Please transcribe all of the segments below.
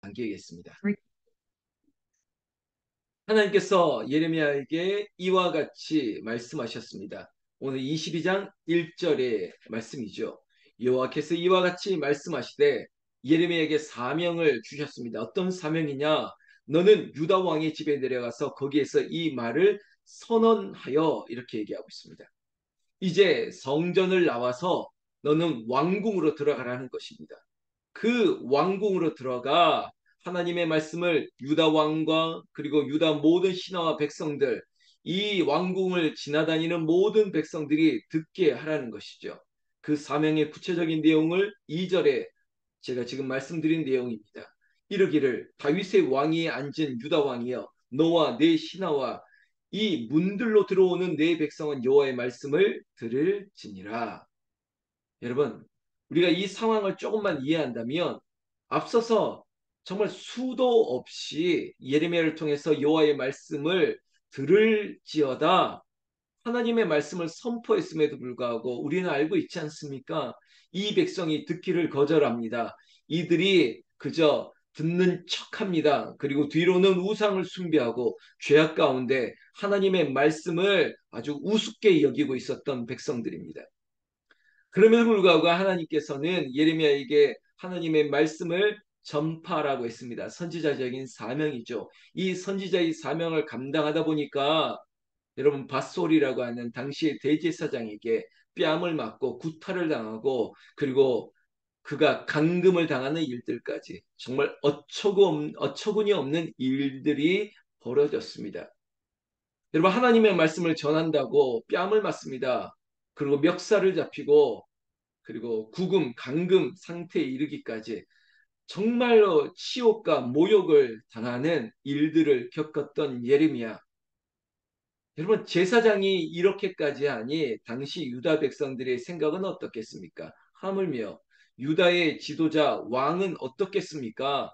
남기겠습니다. 하나님께서 예레미야에게 이와 같이 말씀하셨습니다. 오늘 22장 1절의 말씀이죠. 여호와께서 이와 같이 말씀하시되 예레미야에게 사명을 주셨습니다. 어떤 사명이냐? 너는 유다 왕의 집에 내려가서 거기에서 이 말을 선언하여, 이렇게 얘기하고 있습니다. 이제 성전을 나와서 너는 왕궁으로 들어가라는 것입니다. 그 왕궁으로 들어가 하나님의 말씀을 유다 왕과 그리고 유다 모든 신하와 백성들, 이 왕궁을 지나다니는 모든 백성들이 듣게 하라는 것이죠. 그 사명의 구체적인 내용을 2절에 제가 지금 말씀드린 내용입니다. 이르기를 다윗의 왕위에 앉은 유다 왕이여, 너와 내 신하와 이 문들로 들어오는 내 백성은 여호와의 말씀을 들을지니라. 여러분, 우리가 이 상황을 조금만 이해한다면 앞서서 정말 수도 없이 예레미야를 통해서 여호와의 말씀을 들을지어다 하나님의 말씀을 선포했음에도 불구하고 우리는 알고 있지 않습니까? 이 백성이 듣기를 거절합니다. 이들이 그저 듣는 척합니다. 그리고 뒤로는 우상을 숭배하고 죄악 가운데 하나님의 말씀을 아주 우습게 여기고 있었던 백성들입니다. 그럼에도 불구하고 하나님께서는 예레미야에게 하나님의 말씀을 전파라고 했습니다. 선지자적인 사명이죠. 이 선지자의 사명을 감당하다 보니까 여러분 밧솔이라고 하는 당시의 대제사장에게 뺨을 맞고 구타를 당하고 그리고 그가 감금을 당하는 일들까지 정말 어처구니 없는 일들이 벌어졌습니다. 여러분 하나님의 말씀을 전한다고 뺨을 맞습니다. 그리고 멱살을 잡히고 그리고 구금, 감금 상태에 이르기까지 정말로 치욕과 모욕을 당하는 일들을 겪었던 예레미야. 여러분 제사장이 이렇게까지 하니 당시 유다 백성들의 생각은 어떻겠습니까? 하물며 유다의 지도자 왕은 어떻겠습니까?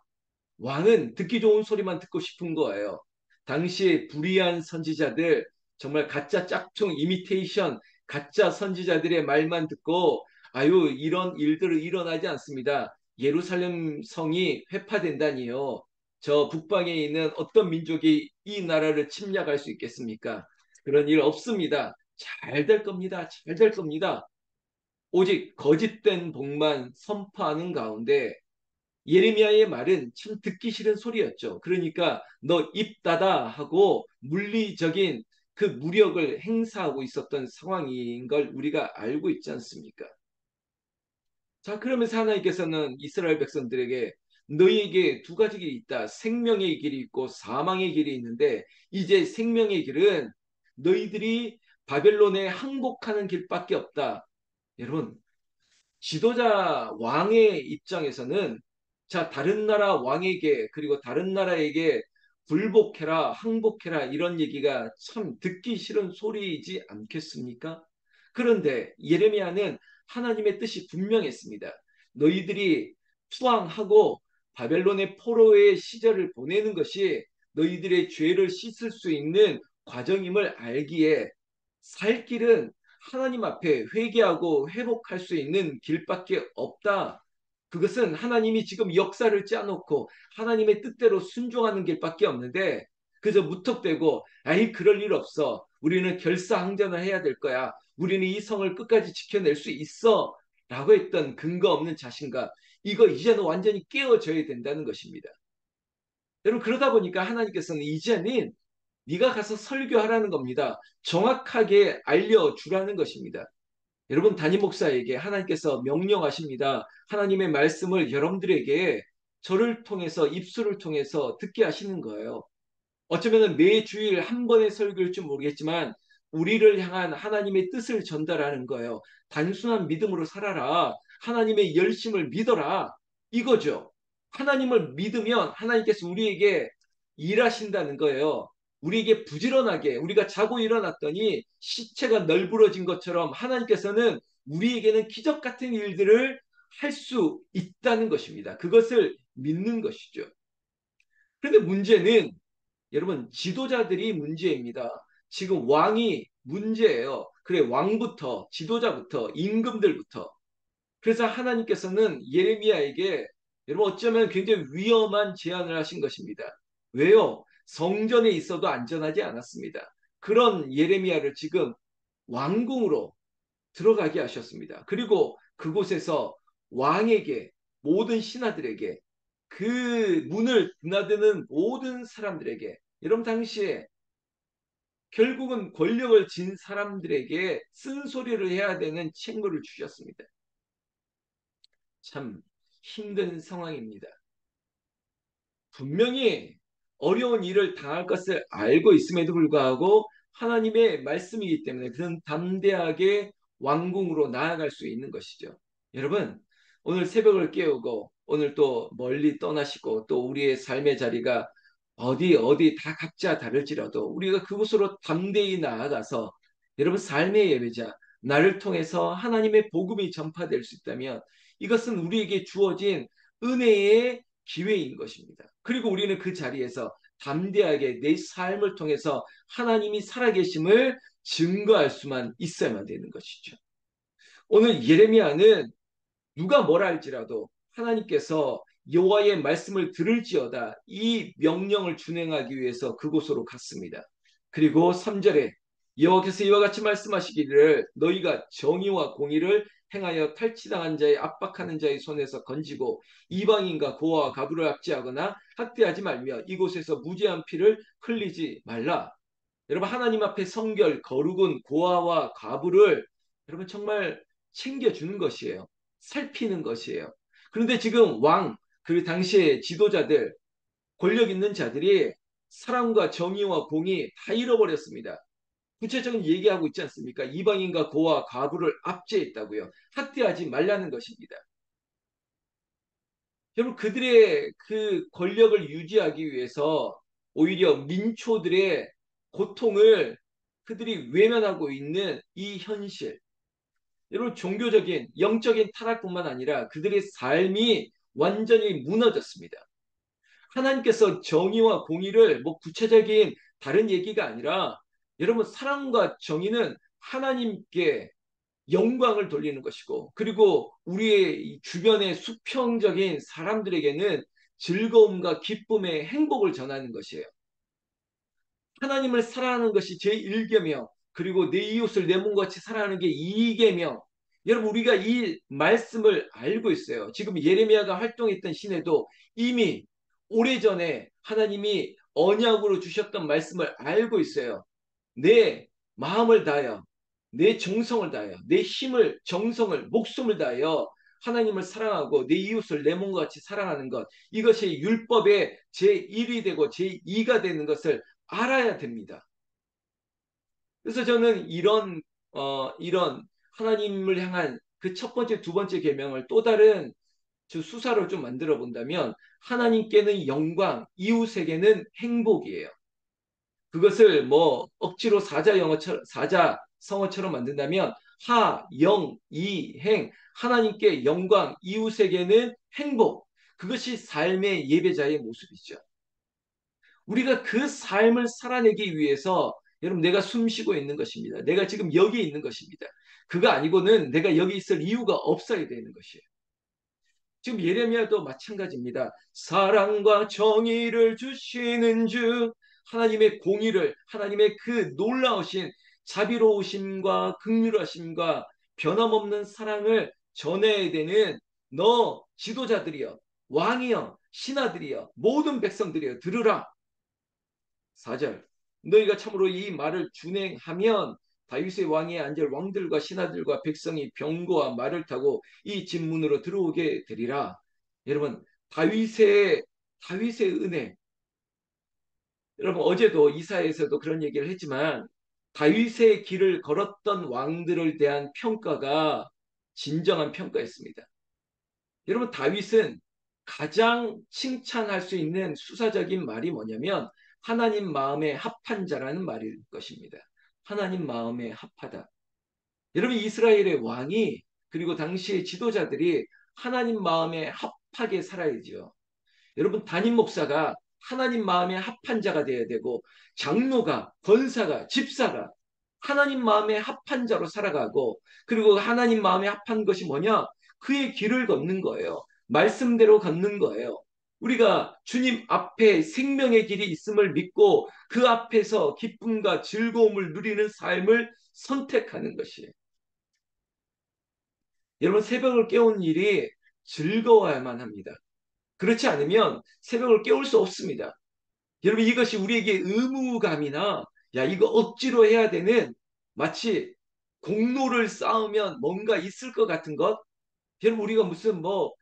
왕은 듣기 좋은 소리만 듣고 싶은 거예요. 당시에 불의한 선지자들, 정말 가짜 짝퉁 이미테이션 가짜 선지자들의 말만 듣고 아유 이런 일들은 일어나지 않습니다. 예루살렘 성이 회파된다니요. 저 북방에 있는 어떤 민족이 이 나라를 침략할 수 있겠습니까? 그런 일 없습니다. 잘 될 겁니다. 잘 될 겁니다. 오직 거짓된 복만 선포하는 가운데 예레미야의 말은 참 듣기 싫은 소리였죠. 그러니까 너 입 닫아 하고 물리적인 그 무력을 행사하고 있었던 상황인 걸 우리가 알고 있지 않습니까? 자, 그러면서 하나님께서는 이스라엘 백성들에게 너희에게 두 가지 길이 있다. 생명의 길이 있고 사망의 길이 있는데 이제 생명의 길은 너희들이 바벨론에 항복하는 길밖에 없다. 여러분, 지도자 왕의 입장에서는 자, 다른 나라 왕에게 그리고 다른 나라에게 굴복해라, 항복해라 이런 얘기가 참 듣기 싫은 소리이지 않겠습니까? 그런데 예레미야는 하나님의 뜻이 분명했습니다. 너희들이 투항하고 바벨론의 포로의 시절을 보내는 것이 너희들의 죄를 씻을 수 있는 과정임을 알기에 살 길은 하나님 앞에 회개하고 회복할 수 있는 길밖에 없다. 그것은 하나님이 지금 역사를 짜놓고 하나님의 뜻대로 순종하는 길밖에 없는데 그저 무턱대고 아이 그럴 일 없어. 우리는 결사항전을 해야 될 거야. 우리는 이 성을 끝까지 지켜낼 수 있어. 라고 했던 근거 없는 자신감. 이거 이제는 완전히 깨어져야 된다는 것입니다. 여러분 그러다 보니까 하나님께서는 이제는 네가 가서 설교하라는 겁니다. 정확하게 알려주라는 것입니다. 여러분 담임 목사에게 하나님께서 명령하십니다. 하나님의 말씀을 여러분들에게 저를 통해서 입술을 통해서 듣게 하시는 거예요. 어쩌면 매 주일 한 번의 설교일 줄 모르겠지만 우리를 향한 하나님의 뜻을 전달하는 거예요. 단순한 믿음으로 살아라. 하나님의 열심을 믿어라. 이거죠. 하나님을 믿으면 하나님께서 우리에게 일하신다는 거예요. 우리에게 부지런하게 우리가 자고 일어났더니 시체가 널브러진 것처럼 하나님께서는 우리에게는 기적 같은 일들을 할 수 있다는 것입니다. 그것을 믿는 것이죠. 그런데 문제는 여러분 지도자들이 문제입니다. 지금 왕이 문제예요. 그래 왕부터 지도자부터 임금들부터. 그래서 하나님께서는 예레미야에게 여러분 어쩌면 굉장히 위험한 제안을 하신 것입니다. 왜요? 성전에 있어도 안전하지 않았습니다. 그런 예레미야를 지금 왕궁으로 들어가게 하셨습니다. 그리고 그곳에서 왕에게 모든 신하들에게 그 문을 드나드는 모든 사람들에게 여러분 당시에 결국은 권력을 진 사람들에게 쓴소리를 해야 되는 책무를 주셨습니다. 참 힘든 상황입니다. 분명히 어려운 일을 당할 것을 알고 있음에도 불구하고 하나님의 말씀이기 때문에 그는 담대하게 왕궁으로 나아갈 수 있는 것이죠. 여러분, 오늘 새벽을 깨우고 오늘 또 멀리 떠나시고 또 우리의 삶의 자리가 어디 다 각자 다를지라도 우리가 그곳으로 담대히 나아가서 여러분 삶의 예배자 나를 통해서 하나님의 복음이 전파될 수 있다면 이것은 우리에게 주어진 은혜의 기회인 것입니다. 그리고 우리는 그 자리에서 담대하게 내 삶을 통해서 하나님이 살아계심을 증거할 수만 있어야만 되는 것이죠. 오늘 예레미야는 누가 뭐라 할지라도 하나님께서 여호와의 말씀을 들을지어다 이 명령을 준행하기 위해서 그곳으로 갔습니다. 그리고 3절에 여호와께서 이와 같이 말씀하시기를 너희가 정의와 공의를 행하여 탈취당한 자의 압박하는 자의 손에서 건지고 이방인과 고아와 가부를 압제하거나 학대하지 말며 이곳에서 무죄한 피를 흘리지 말라. 여러분 하나님 앞에 성결 거룩은 고아와 과부를 여러분 정말 챙겨주는 것이에요. 살피는 것이에요. 그런데 지금 왕, 그 당시의 지도자들, 권력 있는 자들이 사랑과 정의와 공의 다 잃어버렸습니다. 구체적인 얘기하고 있지 않습니까? 이방인과 고아, 과부를 압제했다고요. 학대하지 말라는 것입니다. 여러분 그들의 그 권력을 유지하기 위해서 오히려 민초들의 고통을 그들이 외면하고 있는 이 현실. 여러분 종교적인 영적인 타락뿐만 아니라 그들의 삶이 완전히 무너졌습니다. 하나님께서 정의와 공의를 뭐 구체적인 다른 얘기가 아니라 여러분 사랑과 정의는 하나님께 영광을 돌리는 것이고 그리고 우리의 주변의 수평적인 사람들에게는 즐거움과 기쁨의 행복을 전하는 것이에요. 하나님을 사랑하는 것이 제1계명 그리고 내 이웃을 내 몸같이 사랑하는 게 2계명. 여러분 우리가 이 말씀을 알고 있어요. 지금 예레미야가 활동했던 시내도 이미 오래전에 하나님이 언약으로 주셨던 말씀을 알고 있어요. 내 마음을 다하여 내 정성을 다하여 내 힘을 정성을 목숨을 다하여 하나님을 사랑하고 내 이웃을 내 몸과 같이 사랑하는 것 이것이 율법의 제1이 되고 제2가 되는 것을 알아야 됩니다. 그래서 저는 이런 하나님을 향한 그 첫 번째, 두 번째 계명을 또 다른 수사로 좀 만들어 본다면 하나님께는 영광, 이웃에게는 행복이에요. 그것을 뭐 억지로 사자 성어처럼 만든다면 하, 영, 이, 행 하나님께 영광, 이웃에게는 행복. 그것이 삶의 예배자의 모습이죠. 우리가 그 삶을 살아내기 위해서 여러분 내가 숨 쉬고 있는 것입니다. 내가 지금 여기 있는 것입니다. 그거 아니고는 내가 여기 있을 이유가 없어야 되는 것이에요. 지금 예레미야도 마찬가지입니다. 사랑과 정의를 주시는 주 하나님의 공의를 하나님의 그 놀라우신 자비로우심과 긍휼하심과 변함없는 사랑을 전해야 되는 너 지도자들이여 왕이여 신하들이여 모든 백성들이여 들으라. 4절 너희가 참으로 이 말을 준행하면 다윗의 왕에 앉을 왕들과 신하들과 백성이 병거와 말을 타고 이 집문으로 들어오게 되리라. 여러분 다윗의 은혜 여러분 어제도 이사에서도 그런 얘기를 했지만 다윗의 길을 걸었던 왕들을 대한 평가가 진정한 평가였습니다. 여러분 다윗은 가장 칭찬할 수 있는 수사적인 말이 뭐냐면 하나님 마음에 합한 자라는 말일 것입니다. 하나님 마음에 합하다. 여러분 이스라엘의 왕이 그리고 당시의 지도자들이 하나님 마음에 합하게 살아야죠. 여러분 담임 목사가 하나님 마음에 합한 자가 되어야 되고 장로가 권사가 집사가 하나님 마음에 합한 자로 살아가고 그리고 하나님 마음에 합한 것이 뭐냐? 그의 길을 걷는 거예요. 말씀대로 걷는 거예요. 우리가 주님 앞에 생명의 길이 있음을 믿고 그 앞에서 기쁨과 즐거움을 누리는 삶을 선택하는 것이에요. 여러분, 새벽을 깨우는 일이 즐거워야만 합니다. 그렇지 않으면 새벽을 깨울 수 없습니다. 여러분, 이것이 우리에게 의무감이나 야 이거 억지로 해야 되는, 마치 공로를 쌓으면 뭔가 있을 것 같은 것, 여러분 우리가 무슨 뭐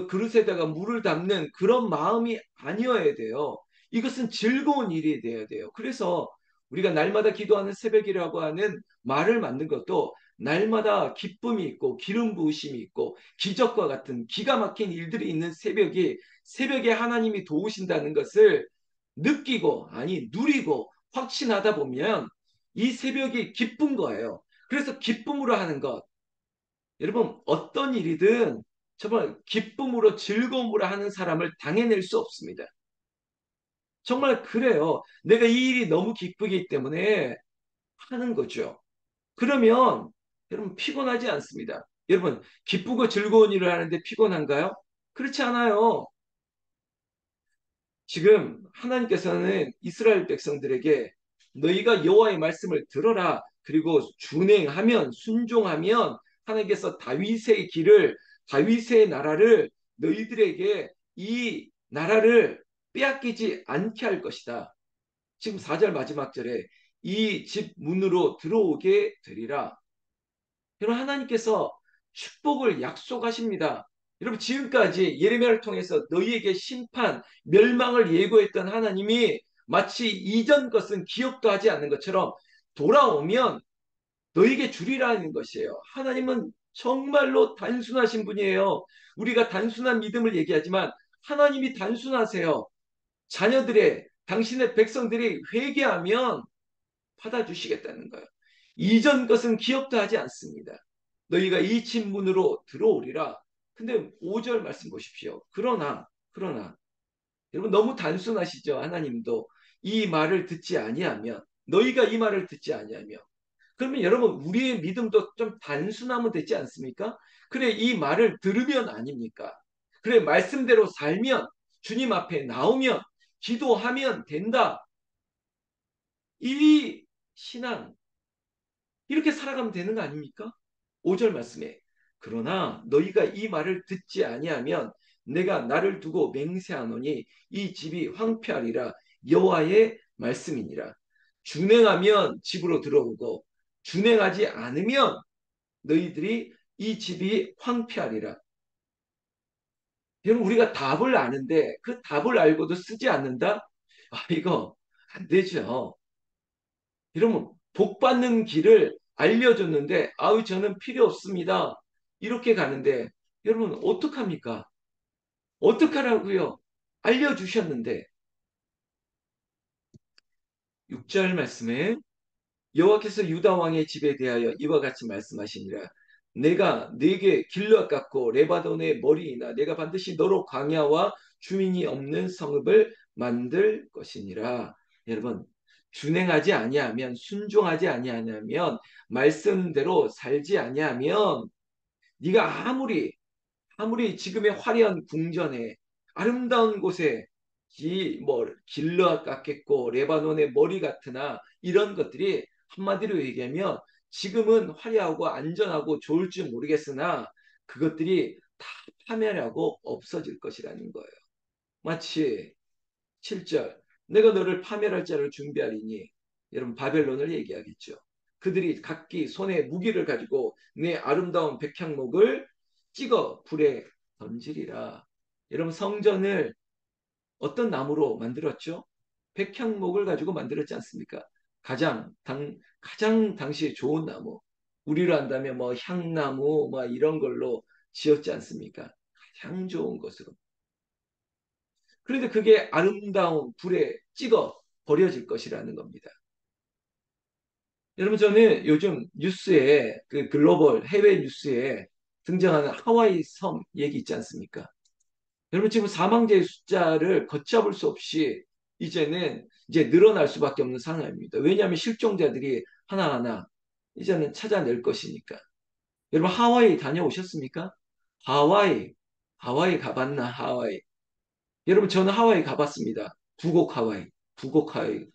그릇에다가 물을 담는 그런 마음이 아니어야 돼요. 이것은 즐거운 일이 돼야 돼요. 그래서 우리가 날마다 기도하는 새벽이라고 하는 말을 만든 것도 날마다 기쁨이 있고 기름 부으심이 있고 기적과 같은 기가 막힌 일들이 있는 새벽이, 새벽에 하나님이 도우신다는 것을 느끼고, 아니 누리고 확신하다 보면 이 새벽이 기쁜 거예요. 그래서 기쁨으로 하는 것, 여러분 어떤 일이든 정말 기쁨으로 즐거움으로 하는 사람을 당해낼 수 없습니다. 정말 그래요. 내가 이 일이 너무 기쁘기 때문에 하는 거죠. 그러면 여러분 피곤하지 않습니다. 여러분 기쁘고 즐거운 일을 하는데 피곤한가요? 그렇지 않아요. 지금 하나님께서는 이스라엘 백성들에게 너희가 여호와의 말씀을 들어라. 그리고 준행하면, 순종하면 하나님께서 다윗의 길을, 다윗의 나라를, 너희들에게 이 나라를 빼앗기지 않게 할 것이다. 지금 4절 마지막 절에 이 집 문으로 들어오게 되리라. 여러분 하나님께서 축복을 약속하십니다. 여러분 지금까지 예레미야를 통해서 너희에게 심판, 멸망을 예고했던 하나님이 마치 이전 것은 기억도 하지 않는 것처럼 돌아오면 너희에게 주리라는 것이에요. 하나님은 정말로 단순하신 분이에요. 우리가 단순한 믿음을 얘기하지만 하나님이 단순하세요. 자녀들의, 당신의 백성들이 회개하면 받아주시겠다는 거예요. 이전 것은 기억도 하지 않습니다. 너희가 이 집문으로 들어오리라. 근데 5절 말씀 보십시오. 그러나 여러분 너무 단순하시죠. 하나님도 이 말을 듣지 아니하면, 너희가 이 말을 듣지 아니하면, 그러면 여러분 우리의 믿음도 좀 단순하면 되지 않습니까? 그래 이 말을 들으면 아닙니까? 그래 말씀대로 살면, 주님 앞에 나오면, 기도하면 된다. 이 신앙, 이렇게 살아가면 되는 거 아닙니까? 5절 말씀에 그러나 너희가 이 말을 듣지 아니하면 내가 나를 두고 맹세하노니 이 집이 황폐하리라. 여호와의 말씀이니라. 준행하면 집으로 들어오고 준행하지 않으면 너희들이 이 집이 황폐하리라. 여러분 우리가 답을 아는데 그 답을 알고도 쓰지 않는다? 아 이거 안 되죠. 여러분 복 받는 길을 알려줬는데 아우 저는 필요 없습니다. 이렇게 가는데 여러분 어떡합니까? 어떡하라고요? 알려주셨는데 6절 말씀에 여호와께서 유다 왕의 집에 대하여 이와 같이 말씀하시니라. 내가 네게 길르앗 같고 레바논의 머리이나 내가 반드시 너로 광야와 주민이 없는 성읍을 만들 것이니라. 여러분 준행하지 아니하면, 순종하지 아니하면, 말씀대로 살지 아니하면 네가 아무리 지금의 화려한 궁전에 아름다운 곳에 뭐 길르앗 같겠고 레바논의 머리 같으나 이런 것들이 한마디로 얘기하면 지금은 화려하고 안전하고 좋을지 모르겠으나 그것들이 다 파멸하고 없어질 것이라는 거예요. 마치 7절 내가 너를 파멸할 자를 준비하리니, 여러분 바벨론을 얘기하겠죠. 그들이 각기 손에 무기를 가지고 내 아름다운 백향목을 찍어 불에 던지리라. 여러분 성전을 어떤 나무로 만들었죠? 백향목을 가지고 만들었지 않습니까? 가장 당시에 좋은 나무. 우리로 한다면 뭐 향나무 뭐 이런 걸로 지었지 않습니까? 가장 좋은 것으로. 그런데 그게 아름다운 불에 찍어 버려질 것이라는 겁니다. 여러분 저는 요즘 뉴스에 그 글로벌 해외 뉴스에 등장하는 하와이 섬 얘기 있지 않습니까? 여러분 지금 사망자의 숫자를 걷잡을 수 없이 이제 늘어날 수밖에 없는 상황입니다. 왜냐하면 실종자들이 하나하나 이제는 찾아낼 것이니까. 여러분 하와이 다녀오셨습니까? 하와이 하와이 가봤나, 하와이. 여러분, 저는 하와이 가봤습니다. 북옥 하와이. 북옥 하와이.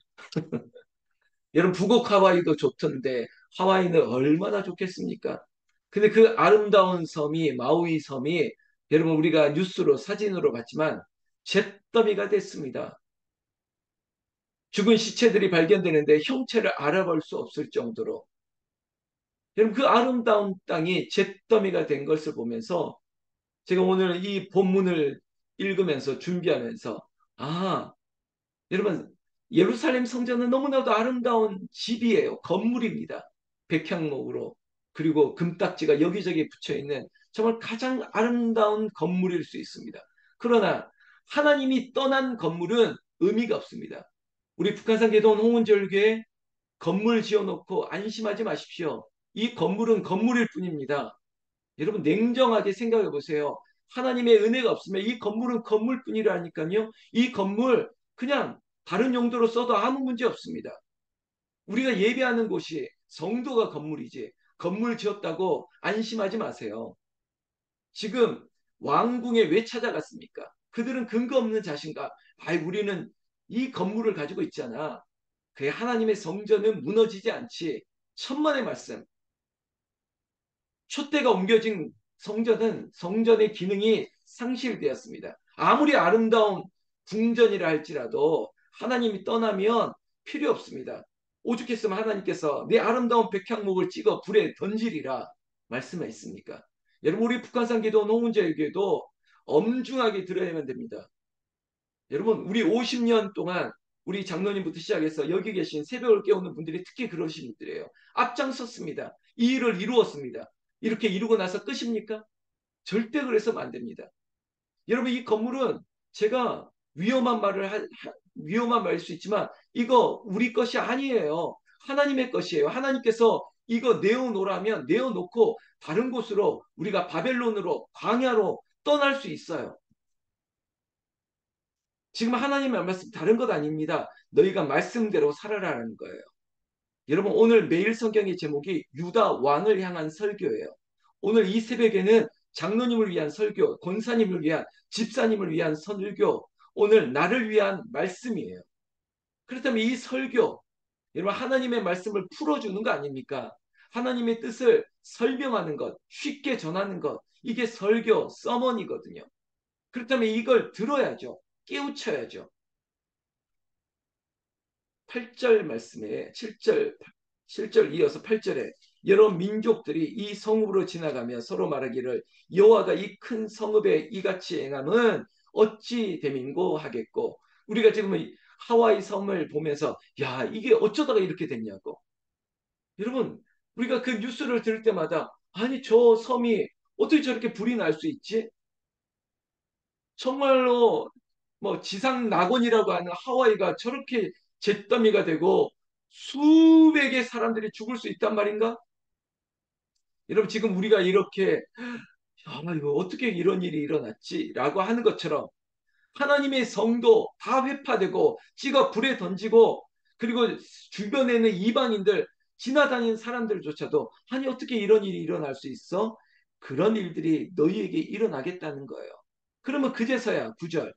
여러분, 북옥 하와이도 좋던데, 하와이는 얼마나 좋겠습니까? 근데 그 아름다운 섬이, 마우이 섬이, 여러분, 우리가 뉴스로, 사진으로 봤지만, 잿더미가 됐습니다. 죽은 시체들이 발견되는데 형체를 알아볼 수 없을 정도로. 여러분, 그 아름다운 땅이 잿더미가 된 것을 보면서, 제가 오늘 이 본문을 읽으면서 준비하면서 아, 여러분 예루살렘 성전은 너무나도 아름다운 집이에요. 건물입니다. 백향목으로 그리고 금딱지가 여기저기 붙여 있는 정말 가장 아름다운 건물일 수 있습니다. 그러나 하나님이 떠난 건물은 의미가 없습니다. 우리 북한산 개도원 홍은절교회 건물 지어놓고 안심하지 마십시오. 이 건물은 건물일 뿐입니다. 여러분 냉정하게 생각해 보세요. 하나님의 은혜가 없으면 이 건물은 건물뿐이라니까요. 이 건물 그냥 다른 용도로 써도 아무 문제 없습니다. 우리가 예배하는 곳이 성도가 건물이지 건물 지었다고 안심하지 마세요. 지금 왕궁에 왜 찾아갔습니까? 그들은 근거 없는 자신감. 아이 우리는 이 건물을 가지고 있잖아. 그 하나님의 성전은 무너지지 않지. 천만의 말씀. 촛대가 옮겨진 성전은 성전의 기능이 상실되었습니다. 아무리 아름다운 궁전이라 할지라도 하나님이 떠나면 필요 없습니다. 오죽했으면 하나님께서 내 아름다운 백향목을 찍어 불에 던지리라 말씀하셨습니까? 여러분 우리 북한산 기도 노문제에게도 엄중하게 들어야만 됩니다. 여러분 우리 50년 동안 우리 장로님부터 시작해서 여기 계신 새벽을 깨우는 분들이 특히 그러신 분들이에요. 앞장섰습니다. 이 일을 이루었습니다. 이렇게 이루고 나서 끝입니까? 절대 그래서는 안 됩니다. 여러분 이 건물은 제가 위험한 말일 수 있지만 이거 우리 것이 아니에요. 하나님의 것이에요. 하나님께서 이거 내어놓으라면 내어놓고 다른 곳으로 우리가 바벨론으로 광야로 떠날 수 있어요. 지금 하나님의 말씀 다른 것 아닙니다. 너희가 말씀대로 살아라는 거예요. 여러분 오늘 매일 성경의 제목이 유다 왕을 향한 설교예요. 오늘 이 새벽에는 장로님을 위한 설교, 권사님을 위한 집사님을 위한 설교, 오늘 나를 위한 말씀이에요. 그렇다면 이 설교, 여러분 하나님의 말씀을 풀어주는 거 아닙니까? 하나님의 뜻을 설명하는 것, 쉽게 전하는 것, 이게 설교, 서먼이거든요. 그렇다면 이걸 들어야죠. 깨우쳐야죠. 8절 말씀에 7절 이어서 8절에 여러 민족들이 이 성읍으로 지나가며 서로 말하기를 여호와가 이 큰 성읍에 이같이 행함은 어찌 됨인고 하겠고 우리가 지금 하와이 섬을 보면서 야 이게 어쩌다가 이렇게 됐냐고 여러분 우리가 그 뉴스를 들을 때마다 아니 저 섬이 어떻게 저렇게 불이 날 수 있지? 정말로 뭐 지상 낙원이라고 하는 하와이가 저렇게 잿더미가 되고 수백의 사람들이 죽을 수 있단 말인가? 여러분 지금 우리가 이렇게 이거 어떻게 이런 일이 일어났지라고 하는 것처럼 하나님의 성도 다 회파되고 찍어 불에 던지고 그리고 주변에 있는 이방인들 지나다니는 사람들조차도 아니 어떻게 이런 일이 일어날 수 있어? 그런 일들이 너희에게 일어나겠다는 거예요. 그러면 그제서야 구절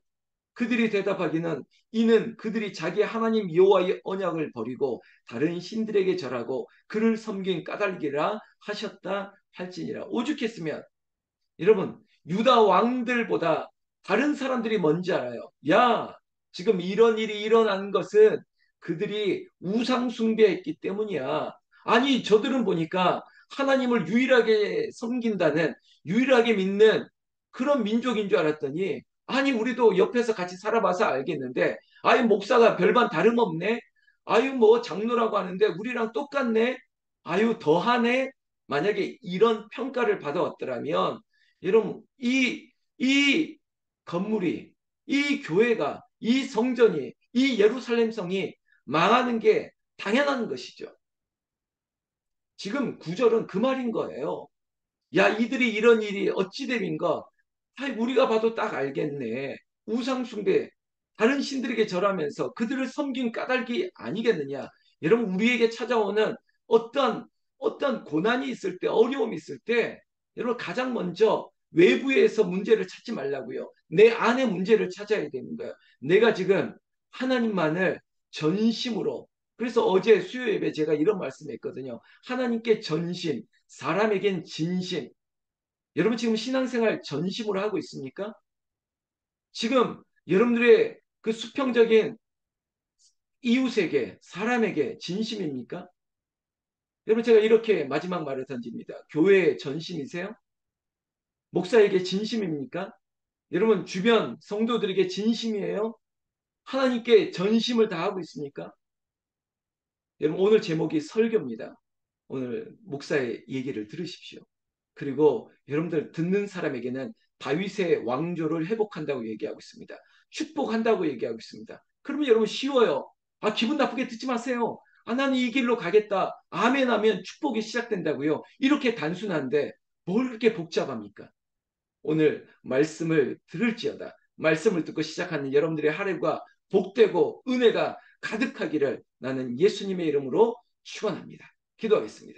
그들이 대답하기는 이는 그들이 자기 하나님 여호와의 언약을 버리고 다른 신들에게 절하고 그를 섬긴 까닭이라 하셨다 할지니라. 오죽했으면 여러분 유다 왕들보다 다른 사람들이 뭔지 알아요. 야 지금 이런 일이 일어난 것은 그들이 우상 숭배했기 때문이야. 아니 저들은 보니까 하나님을 유일하게 섬긴다는 유일하게 믿는 그런 민족인 줄 알았더니 아니 우리도 옆에서 같이 살아봐서 알겠는데 아유 목사가 별반 다름없네. 아유 뭐 장로라고 하는데 우리랑 똑같네. 아유 더하네. 만약에 이런 평가를 받아왔더라면 여러분 이 건물이 이 교회가 이 성전이 이 예루살렘 성이 망하는 게 당연한 것이죠. 지금 구절은 그 말인 거예요. 야 이들이 이런 일이 어찌 됨인가? 아이 우리가 봐도 딱 알겠네. 우상숭배 다른 신들에게 절하면서 그들을 섬긴 까닭이 아니겠느냐? 여러분 우리에게 찾아오는 어떤 고난이 있을 때 어려움이 있을 때 여러분 가장 먼저 외부에서 문제를 찾지 말라고요. 내 안에 문제를 찾아야 되는 거예요. 내가 지금 하나님만을 전심으로, 그래서 어제 수요 예배 제가 이런 말씀했거든요. 하나님께 전심, 사람에겐 진심. 여러분 지금 신앙생활 전심으로 하고 있습니까? 지금 여러분들의 그 수평적인 이웃에게, 사람에게 진심입니까? 여러분 제가 이렇게 마지막 말을 던집니다. 교회의 전심이세요? 목사에게 진심입니까? 여러분 주변 성도들에게 진심이에요? 하나님께 전심을 다하고 있습니까? 여러분 오늘 제목이 설교입니다. 오늘 목사의 얘기를 들으십시오. 그리고 여러분들 듣는 사람에게는 다윗의 왕조를 회복한다고 얘기하고 있습니다. 축복한다고 얘기하고 있습니다. 그러면 여러분 쉬워요. 아, 기분 나쁘게 듣지 마세요. 아, 나는 이 길로 가겠다. 아멘 하면 축복이 시작된다고요. 이렇게 단순한데 뭘 그렇게 복잡합니까? 오늘 말씀을 들을지어다. 말씀을 듣고 시작하는 여러분들의 하루가 복되고 은혜가 가득하기를 나는 예수님의 이름으로 축원합니다. 기도하겠습니다.